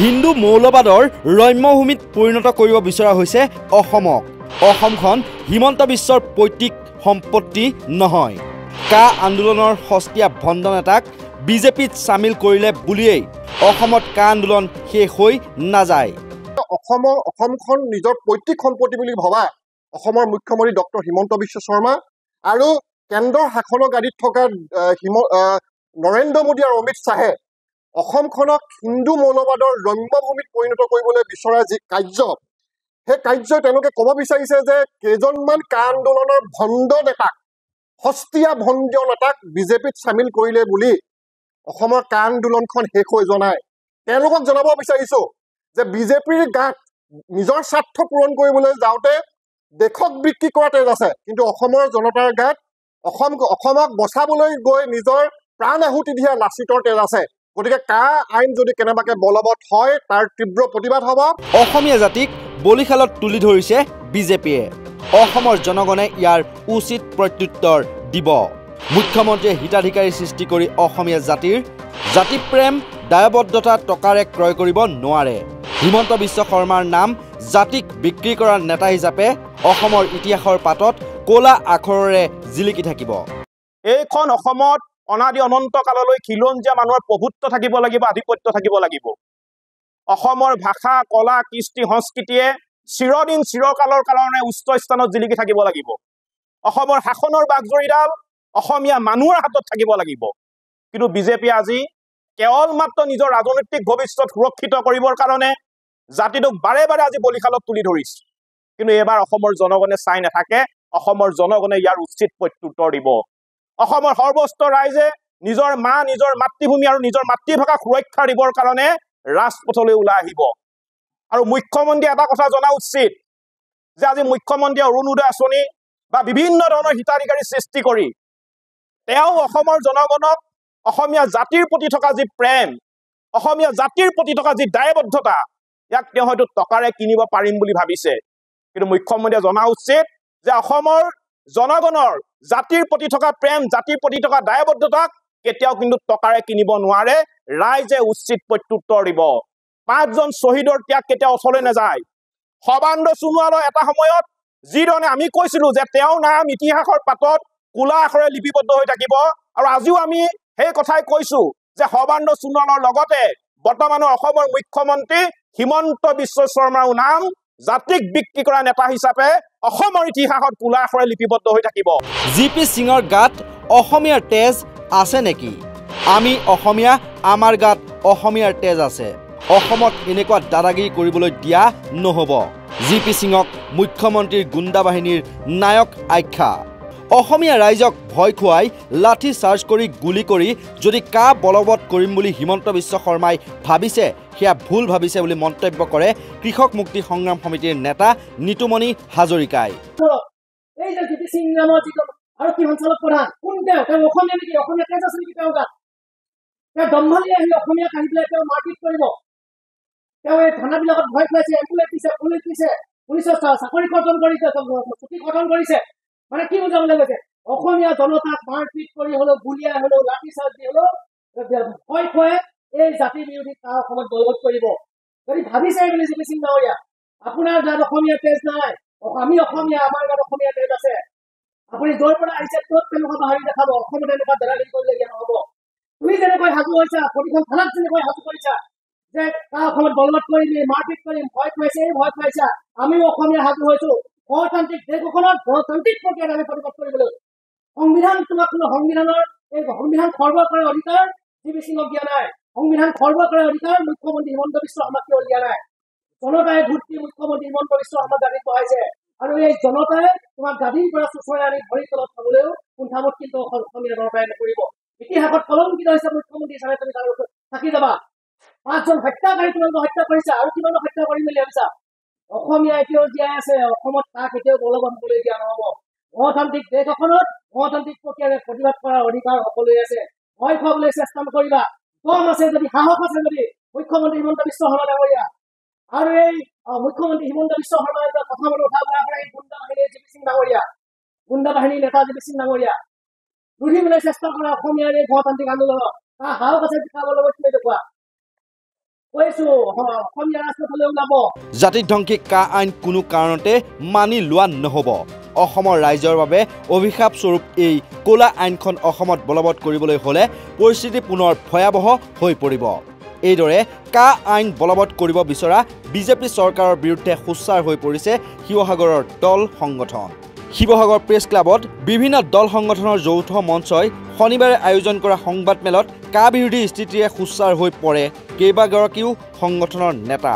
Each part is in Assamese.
হিন্দু মৌলবাদৰ ৰম্যভূমিত পৰিণত কৰিব বিচৰা হৈছে অসমক। অসমখন হিমন্ত বিশ্বৰ পৈতৃক সম্পত্তি নহয়। কা আন্দোলনৰ সস্তীয়া ভণ্ড নেতাক বিজেপিত চামিল কৰিলে বুলিয়েই অসমত কা আন্দোলন শেষ হৈ নাযায়। অসমখন নিজৰ পৈতৃক সম্পত্তি বুলি ভবা অসমৰ মুখ্যমন্ত্ৰী ডক্টৰ হিমন্ত বিশ্ব শৰ্মা আৰু কেন্দ্ৰৰ শাসনৰ গাদীত থকা নৰেন্দ্ৰ মোদী আৰু অমিত শ্বাহে অসমখনক হিন্দু মৌলবাদৰ ৰম্যভূমিত পৰিণত কৰিবলৈ বিচৰা যি কাৰ্য, সেই কাৰ্যই তেওঁলোকে ক'ব বিচাৰিছে যে কেইজনমান কা আন্দোলনৰ ভণ্ড নেতাক, সস্তীয়া ভণ্ড নেতাক বিজেপিত চামিল কৰিলে বুলি অসমৰ কা আন্দোলনখন শেষ হৈ যোৱা নাই। তেওঁলোকক জনাব বিচাৰিছো যে বিজেপিৰ গাত নিজৰ স্বাৰ্থ পূৰণ কৰিবলৈ যাওঁতে দেশক বিক্ৰী কৰা তেজ আছে, কিন্তু অসমৰ জনতাৰ গাত অসমক বচাবলৈ গৈ নিজৰ প্ৰাণ আহুতি দিয়া লাচিতৰ তেজ আছে। গতিকে কা আইন যদি কেনেবাকে বলবৎ হয় তাৰ তীব্ৰ প্ৰতিবাদ হ'ব। অসমীয়া জাতিক বলিশালত তুলি ধৰিছে বিজেপিয়ে। অসমৰ জনগণে ইয়াৰ উচিত প্ৰত্যুত্তৰ দিব। মুখ্যমন্ত্ৰীয়ে হিতাধিকাৰী সৃষ্টি কৰি অসমীয়া জাতিৰ জাতিপ্ৰেম দায়বদ্ধতা টকাৰে ক্ৰয় কৰিব নোৱাৰে। হিমন্ত বিশ্ব শৰ্মাৰ নাম জাতিক বিক্ৰী কৰা নেতা হিচাপে অসমৰ ইতিহাসৰ পাতত ক'লা আখৰেৰে জিলিকি থাকিব। এইখন অসমত অনাদি অনন্ত কাললৈ খিলঞ্জীয়া মানুহৰ প্ৰভুত্ব থাকিব লাগিব, আধিপত্য থাকিব লাগিব। অসমৰ ভাষা, কলা, কৃষ্টি, সংস্কৃতিয়ে চিৰদিন চিৰকালৰ কাৰণে উচ্চ স্থানত জিলিকি থাকিব লাগিব। অসমৰ শাসনৰ বাগজৰীডাল অসমীয়া মানুহৰ হাতত থাকিব লাগিব। কিন্তু বিজেপিয়ে আজি কেৱল মাত্ৰ নিজৰ ৰাজনৈতিক ভৱিষ্যত সুৰক্ষিত কৰিবৰ কাৰণে জাতিটোক বাৰে বাৰে আজি বলিশালত তুলি ধৰিছে। কিন্তু এইবাৰ অসমৰ জনগণে চাই নাথাকে, অসমৰ জনগণে ইয়াৰ উচিত প্ৰত্যুত্তৰ দিব। অসমৰ সৰ্বস্ত ৰাইজে নিজৰ মা, নিজৰ মাতৃভূমি আৰু নিজৰ মাতৃভাষাক সুৰক্ষা দিবৰ কাৰণে ৰাজপথলৈ ওলাই আহিব। আৰু মুখ্যমন্ত্ৰীয়ে এটা কথা জনা উচিত যে আজি মুখ্যমন্ত্ৰীয়ে অৰুণোদয় আঁচনি বা বিভিন্ন ধৰণৰ হিতাধিকাৰী সৃষ্টি কৰি তেওঁ অসমৰ জনগণক অসমীয়া জাতিৰ প্ৰতি থকা যি প্ৰেম, অসমীয়া জাতিৰ প্ৰতি থকা যি দায়বদ্ধতা, ইয়াক তেওঁ হয়তো টকাৰে কিনিব পাৰিম বুলি ভাবিছে। কিন্তু মুখ্যমন্ত্ৰীয়ে জনা উচিত যে অসমৰ জনগণৰ জাতিৰ প্ৰতি থকা প্ৰেম, জাতিৰ প্ৰতি থকা দায়বদ্ধতাক কেতিয়াও কিন্তু টকাৰে কিনিব নোৱাৰে। ৰাইজে উচিত প্ৰত্যুত্তৰ দিব। 5জন শ্বহীদৰ ত্যাগ কেতিয়াও অথলে নাযায়। সৰ্বানন্দ সোণোৱালৰ এটা সময়ত যিধৰণে আমি কৈছিলো যে তেওঁৰ নাম ইতিহাসৰ পাতত ক'লা আখৰে লিপিবদ্ধ হৈ থাকিব, আৰু আজিও আমি সেই কথাই কৈছো যে সৰ্বানন্দ সোণোৱালৰ লগতে বৰ্তমানৰ অসমৰ মুখ্যমন্ত্ৰী হিমন্ত বিশ্ব শৰ্মাৰ নাম জাতিক বিক্ৰী কৰা নেতা হিচাপে অসমৰ ইতিহাসত ক'লা আখৰে লিপিবদ্ধ হৈ থাকিব। জিপি সিঙৰ গাত অসমীয়াৰ তেজ আছে নেকি? আমি অসমীয়া, আমাৰ গাত অসমীয়াৰ তেজ আছে। অসমত এনেকুৱা দাদাগিৰি কৰিবলৈ দিয়া নহ'ব। জিপি সিঙক মুখ্যমন্ত্ৰীৰ গুণ্ডা বাহিনীৰ নায়ক আখ্যা। অসমীয়া ৰাইজক ভয় খুৱাই লাঠি চাৰ্জ কৰি গুলী কৰি যদি কা বলবৎ কৰিম বুলি হিমন্ত বিশ্ব শৰ্মাই ভাবিছে, সেয়া ভুল ভাবিছে বুলি মন্তব্য কৰে কৃষক মুক্তি সংগ্ৰাম সমিতিৰ নেতা নিতুমণি হাজৰিকাই। এই যে জিপি সিং নামৰ যিটো আৰক্ষী সঞ্চালক প্ৰধান, কোন তেওঁ অসমীয়া নেকি? অসমীয়া তেজ আছে নেকি তেওঁৰ গাত? তেওঁ দম্ভালি আহি অসমীয়াক আহি পেলাই তেওঁ মাৰপিট কৰিব। তেওঁ এই থানাবিলাকত ভয় খুৱাইছে, এম্বুলেন্স দিছে, পুলিচ দিছে, পুলিচৰ চাকৰি কৰ্তন কৰিছে, ছুটি কৰ্তন কৰিছে। মানে কি বুজাবলৈ গৈছে? অসমীয়া জনতাক মাৰপিট কৰি হলেও, গুলিয়াই হলেও, লাঠি চাৰ্জ দি হলেও ভয় খুৱাই এই জাতি বিৰোধী কা অসমত বলবৎ কৰিব। যদি ভাবিছে বুলি জিপি সিং ডাঙৰীয়া, আপোনাৰ গাত অসমীয়া তেজ নাই, আমি অসমীয়া, আমাৰ গাত অসমীয়া তেজ আছে। আপুনি য'ৰ পৰা আহিছে ত'ত তেনেকুৱা বাহাৰি দেখাব, অসমত এনেকুৱা দাদাগিৰি কৰিবলগীয়া নহ'ব। তুমি যেনেকৈ সাজু হৈছা, প্ৰতিখন থানাত যেনেকৈ সাজু কৰিছা যে কা অসমত বলবৎ কৰিম, মাৰপিট কৰিম, ভয় খুৱাইছে, ভয় খুৱাইছা, আমিও অসমীয়া সাজু হৈছো। গণতান্ত্ৰিক দেশ এখনত গণতান্ত্ৰিক প্ৰক্ৰিয়াত আমি প্ৰতিবাদ কৰিবলৈ। সংবিধান তোমাক কোনো সংবিধানৰ এই সংবিধান খৰ্ব কৰাৰ অধিকাৰ জিপি সিঙক দিয়া নাই। সংবিধান খৰ্ব কৰাৰ অধিকাৰ মুখ্যমন্ত্ৰী হিমন্ত বিশ্ব শৰ্মাক কেৱল দিয়া নাই। জনতাই ভোট দি মুখ্যমন্ত্ৰী হিমন্ত বিশ্ব শৰ্মাক গাদীত বহাইছে, আৰু এই জনতাই তোমাক গাদীৰ পৰা চুচৰাই আনি ভৰিৰ তলত থবলৈও কুণ্ঠাবোধ কিন্তু অসমীয়া জনতাই নকৰিব। ইতিহাসত কলংকিত হৈছে মুখ্যমন্ত্ৰী হিচাপে তুমি তাৰ থাকি যাবা। 5জন হত্যাকাৰী তোমালোকে হত্যা কৰিছা, আৰু কিমান হত্যা কৰিম বুলি ভাবিছা? অসমীয়া এতিয়াও জীয়াই আছে, অসমত তাক এতিয়াও বলবৎ হ'বলৈ দিয়া নহ'ব। গণতান্ত্ৰিক দেশ এখনত গণতান্ত্ৰিক প্ৰক্ৰিয়াৰে প্ৰতিবাদ কৰাৰ অধিকাৰ সকলোৱে আছে। ভয় খুৱাবলৈ চেষ্টা নকৰিবা। দম আছে যদি, সাহস আছে যদি মুখ্যমন্ত্ৰী হিমন্ত বিশ্ব শৰ্মা ডাঙৰীয়া আৰু এই মুখ্যমন্ত্ৰী হিমন্ত বিশ্ব শৰ্মাৰ কথা মতে উঠা বঢ়া কৰা এই গুণ্ডা বাহিনীৰ জিপি সিং ডাঙৰীয়া, গুণ্ডা বাহিনীৰ নেতা জিপি সিং ডাঙৰীয়া, লুটিবলৈ চেষ্টা কৰা অসমীয়াৰ এই গণতান্ত্ৰিক আন্দোলনত তাৰ সাহস আছে, কা বলবৎ তুমি দেখুওৱা। কৈছো অসমীয়া ৰাজপথলৈ ওলাব। জাতিধ্বংসী কা আইন কোনো কাৰণতে মানি লোৱা নহ'ব। অসমৰ ৰাইজৰ বাবে অভিশাপ স্বৰূপ এই ক'লা আইনখন অসমত বলবৎ কৰিবলৈ হ'লে পৰিস্থিতি পুনৰ ভয়াৱহ হৈ পৰিব। এইদৰে কা আইন বলবৎ কৰিব বিচৰা বিজেপি চৰকাৰৰ বিৰুদ্ধে সোচ্চাৰ হৈ পৰিছে শিৱসাগৰৰ দল সংগঠন। শিৱসাগৰ প্ৰেছ ক্লাবত বিভিন্ন দল সংগঠনৰ যৌথ মঞ্চই শনিবাৰে আয়োজন কৰা সংবাদমেলত কা বিৰোধী স্থিতিৰে সোচ্চাৰ হৈ পৰে কেইবাগৰাকীও সংগঠনৰ নেতা।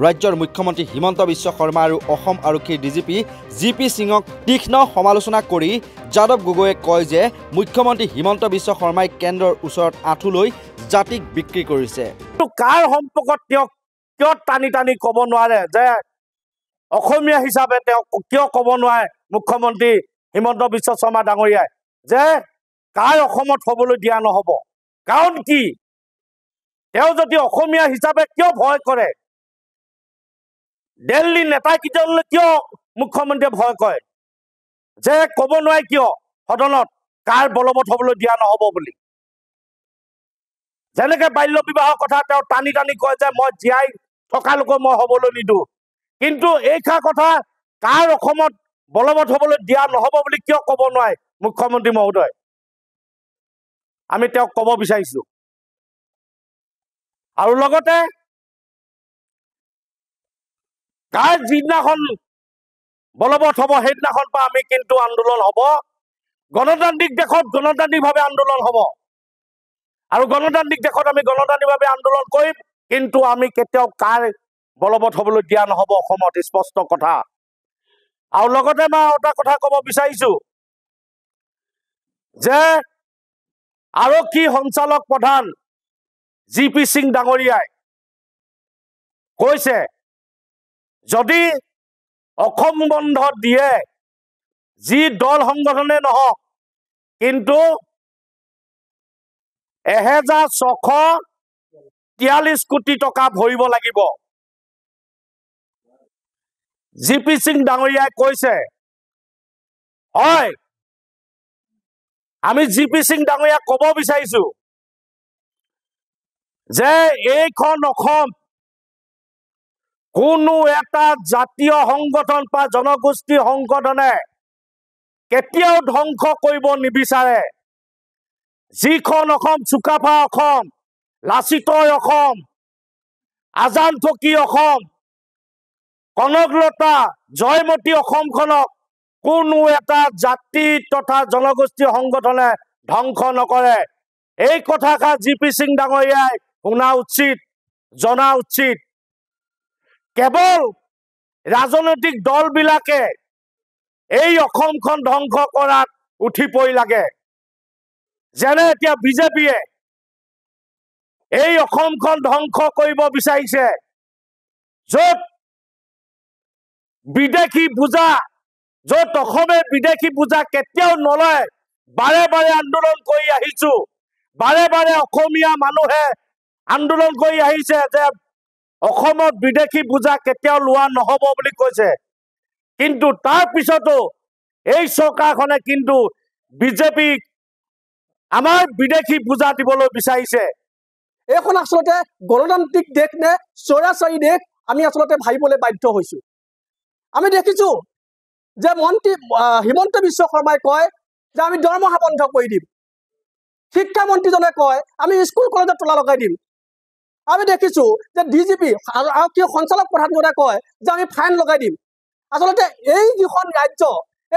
ৰাজ্যৰ মুখ্যমন্ত্ৰী হিমন্ত বিশ্ব শৰ্মা আৰু অসম আৰক্ষীৰ ডিজিপি জি.পি. সিঙক তীক্ষ্ণ সমালোচনা কৰি যাদৱ গগৈয়ে কয় যে মুখ্যমন্ত্ৰী হিমন্ত বিশ্ব শৰ্মাই কেন্দ্ৰৰ ওচৰত আঁঠু লৈ জাতিক বিক্ৰী কৰিছে। কাৰ সম্পৰ্কত তেওঁ কিয় টানি টানি ক'ব নোৱাৰে যে অসমীয়া হিচাপে তেওঁ কিয় ক'ব নোৱাৰে মুখ্যমন্ত্ৰী হিমন্ত বিশ্ব শৰ্মা ডাঙৰীয়াই যে কাৰ অসমত হ'বলৈ দিয়া নহ'ব? কাৰণ কি? তেওঁ যদি অসমীয়া হিচাপে কিয় ভয় কৰে? দিল্লী নেতাকেইজনলৈ কিয় মুখ্যমন্ত্ৰীয়ে ভয় কৰে যে ক'ব নোৱাৰে কিয় সদনত কাৰ বলবৎ হ'বলৈ দিয়া নহ'ব বুলি? যেনেকে বাল্য বিবাহৰ কথা তেওঁ টানি টানি কয় যে মই জীয়াই থকালৈকে মই হ'বলৈ নিদিওঁ, কিন্তু এইষাৰ কথা কাৰ অসমত বলবৎ হ'বলৈ দিয়া নহ'ব বুলি কিয় ক'ব নোৱাৰে মুখ্যমন্ত্ৰী মহোদয়? আমি তেওঁক ক'ব বিচাৰিছো। আৰু লগতে কাৰ যিদিনাখন বলবৎ হ'ব সেইদিনাখন পৰা আমি কিন্তু আন্দোলন হ'ব। গণতান্ত্ৰিক দেশত গণতান্ত্ৰিকভাৱে আন্দোলন হ'ব আৰু গণতান্ত্ৰিক দেশত আমি গণতান্ত্ৰিকভাৱে আন্দোলন কৰিম, কিন্তু আমি কেতিয়াও কাৰ বলবৎ হ'বলৈ দিয়া নহ'ব অসমত, স্পষ্ট কথা। আৰু লগতে মই এটা কথা ক'ব বিচাৰিছো যে আৰক্ষী সঞ্চালক প্ৰধান জি.পি. সিং ডাঙৰীয়াই কৈছে যদি অসম বন্ধ দিয়ে যি দল সংগঠনে নহওক, কিন্তু 1643 কোটি টকা ভৰিব লাগিব। জি.পি. সিং ডাঙৰীয়াই কৈছে। হয়, আমি জি.পি. সিং ডাঙৰীয়াক ক'ব বিচাৰিছো যে এইখন অসম কোনো এটা জাতীয় সংগঠন বা জনগোষ্ঠী সংগঠনে কেতিয়াও ধ্বংস কৰিব নিবিচাৰে। যিখন অসম চুকাফা অসম, লাচিতৰ অসম, আজান ফকী অসম, কনকলতা, জয়মতী অসমখনক কোনো এটা জাতি তথা জনগোষ্ঠী সংগঠনে ধ্বংস নকৰে। এই কথাষাৰ জি.পি. সিং ডাঙৰীয়াই শুনা উচিত, জনা উচিত। কেৱল ৰাজনৈতিক দলবিলাকে এই অসমখন ধ্বংস কৰাত উঠি পৰি লাগে। যেনে এতিয়া বিজেপিয়ে এই অসমখন ধ্বংস কৰিব বিচাৰিছে, য'ত বিদেশী বুজা, য'ত অসমে বিদেশী বুজা কেতিয়াও নলয়। বাৰে বাৰে আন্দোলন কৰি আহিছো, বাৰে বাৰে অসমীয়া মানুহে আন্দোলন কৰি আহিছে যে অসমত বিদেশী বুজা কেতিয়াও লোৱা নহ'ব বুলি কৈছে, কিন্তু তাৰ পিছতো এই চৰকাৰখনে কিন্তু বিজেপিক আমাৰ বিদেশী বুজা দিবলৈ বিচাৰিছে। এইখন আচলতে গণতান্ত্ৰিক দেশ নে স্বৈৰাচাৰী দেশ আমি আচলতে ভাবিবলৈ বাধ্য হৈছো। আমি দেখিছো যে মন্ত্ৰী হিমন্ত বিশ্ব শৰ্মাই কয় যে আমি দৰমহা বন্ধ কৰি দিম, শিক্ষামন্ত্ৰীজনে কয় আমি স্কুল কলেজত তলা লগাই দিম। আমি দেখিছো যে ডিজিপি আৰক্ষী সঞ্চালক প্ৰধানজনে কয় যে আমি ফাইন লগাই দিম। আচলতে এই যিখন ৰাজ্য,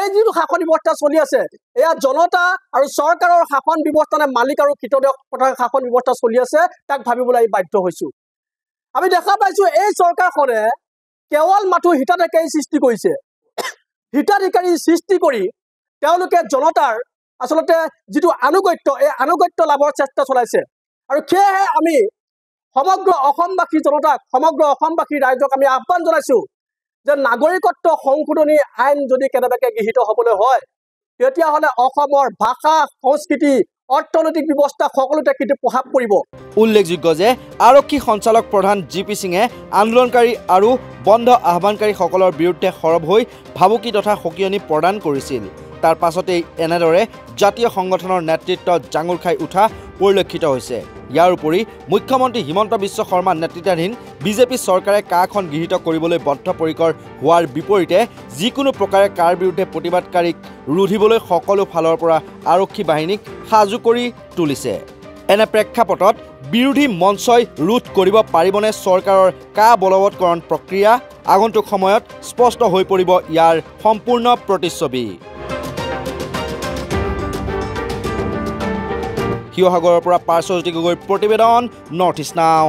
এই যিটো শাসন ব্যৱস্থা চলি আছে, এয়া জনতা আৰু চৰকাৰৰ শাসন ব্যৱস্থা নে মালিক আৰু কীটদেশ শাসন ব্যৱস্থা চলি আছে, তাক ভাবিবলৈ আমি বাধ্য হৈছো। আমি দেখা পাইছো এই চৰকাৰখনে কেৱল মাথো হিতাধিকাৰী সৃষ্টি কৰিছে। হিতাধিকাৰী সৃষ্টি কৰি তেওঁলোকে জনতাৰ আচলতে যিটো আনুগত্য, এই আনুগত্য লাভৰ চেষ্টা চলাইছে। আৰু সেয়েহে আমি সমগ্ৰ অসমবাসী জনতাক, সমগ্ৰ অসমবাসী ৰাইজক আমি আহ্বান জনাইছো যে নাগৰিকত্ব সংশোধনী আইন যদি কেনেবাকৈ গৃহীত হ'বলৈ হয়, তেতিয়াহ'লে অসমৰ ভাষা, সংস্কৃতি, অৰ্থনৈতিক ব্যৱস্থা সকলোতে কিন্তু প্ৰভাৱ পৰিব। উল্লেখযোগ্য যে আৰক্ষী সঞ্চালক প্ৰধান জি.পি. সিঙে আন্দোলনকাৰী আৰু বন্ধ আহ্বানকাৰীসকলৰ বিৰুদ্ধে সৰব হৈ ভাবুকি তথা সকিয়নি প্ৰদান কৰিছিল। তাৰ পাছতেই এনেদৰে জাতীয় সংগঠনৰ নেতৃত্বত জাঙুৰ খাই উঠা পৰিলক্ষিত হৈছে। ইয়াৰ উপৰি মুখ্যমন্ত্ৰী হিমন্ত বিশ্ব শৰ্মা নেতৃত্বাধীন বিজেপি চৰকাৰে কাখন গৃহীত কৰিবলৈ বদ্ধপৰিকৰ হোৱাৰ বিপৰীতে যিকোনো প্ৰকাৰে কাৰ বিৰুদ্ধে প্ৰতিবাদকাৰীক ৰুধিবলৈ সকলো ফালৰ পৰা আৰক্ষী বাহিনীক সাজু কৰি তুলিছে। এনে প্ৰেক্ষাপটত বিৰোধী মঞ্চই ৰোধ কৰিব পাৰিবনে চৰকাৰৰ কা বলবৎকৰণ প্ৰক্ৰিয়া? আগন্তুক সময়ত স্পষ্ট হৈ পৰিব ইয়াৰ সম্পূৰ্ণ প্ৰতিচ্ছবি। শিৱসাগৰৰ পৰা পাৰ্শ্বজ্যোতি গগৈৰ প্ৰতিবেদন, নৰ্থ ইষ্ট নাও।